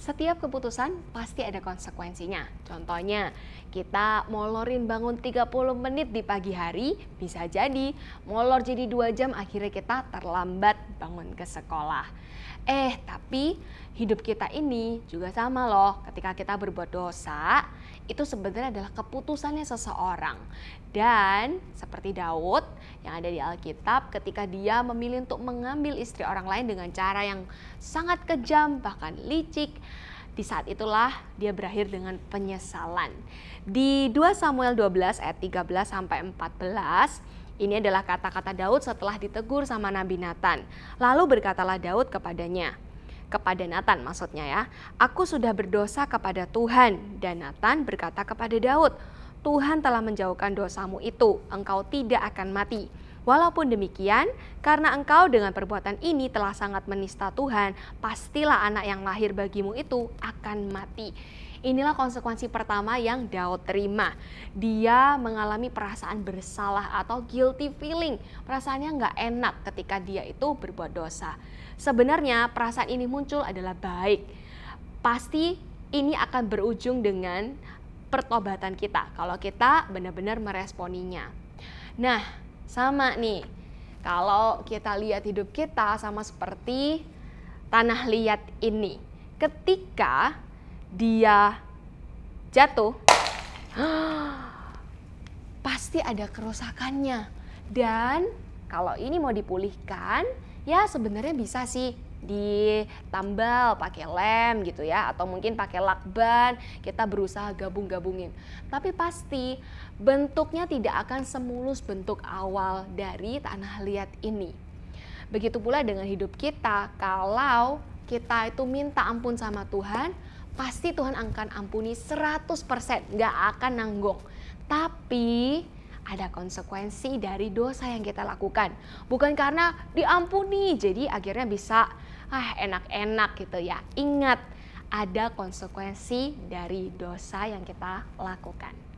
Setiap keputusan pasti ada konsekuensinya. Contohnya, kita molorin bangun 30 menit di pagi hari, bisa jadi molor jadi 2 jam akhirnya kita terlambat bangun ke sekolah. Tapi hidup kita ini juga sama loh. Ketika kita berbuat dosa, itu sebenarnya adalah keputusannya seseorang. Dan seperti Daud yang ada di Alkitab, ketika dia memilih untuk mengambil istri orang lain dengan cara yang sangat kejam, bahkan licik, di saat itulah dia berakhir dengan penyesalan. Di 2 Samuel 12 ayat 13 sampai 14, ini adalah kata-kata Daud setelah ditegur sama Nabi Nathan. Lalu berkatalah Daud kepadanya, kepada Nathan maksudnya ya, "Aku sudah berdosa kepada Tuhan." Dan Nathan berkata kepada Daud, "Tuhan telah menjauhkan dosamu itu, engkau tidak akan mati. Walaupun demikian, karena engkau dengan perbuatan ini telah sangat menista Tuhan, pastilah anak yang lahir bagimu itu akan mati." Inilah konsekuensi pertama yang Daud terima. Dia mengalami perasaan bersalah atau guilty feeling. Perasaannya nggak enak ketika dia itu berbuat dosa. Sebenarnya perasaan ini muncul adalah baik. Pasti ini akan berujung dengan pertobatan kita kalau kita benar-benar meresponinya. Nah, sama nih. Kalau kita lihat hidup kita sama seperti tanah liat ini. Ketika dia jatuh, pasti ada kerusakannya. Dan kalau ini mau dipulihkan, ya sebenarnya bisa sih ditambal pakai lem gitu ya, atau mungkin pakai lakban, kita berusaha gabung-gabungin. Tapi pasti bentuknya tidak akan semulus bentuk awal dari tanah liat ini. Begitu pula dengan hidup kita, kalau kita itu minta ampun sama Tuhan, pasti Tuhan akan ampuni 100%, nggak akan nanggung. Tapi ada konsekuensi dari dosa yang kita lakukan. Bukan karena diampuni, jadi akhirnya bisa enak-enak gitu ya. Ingat, ada konsekuensi dari dosa yang kita lakukan.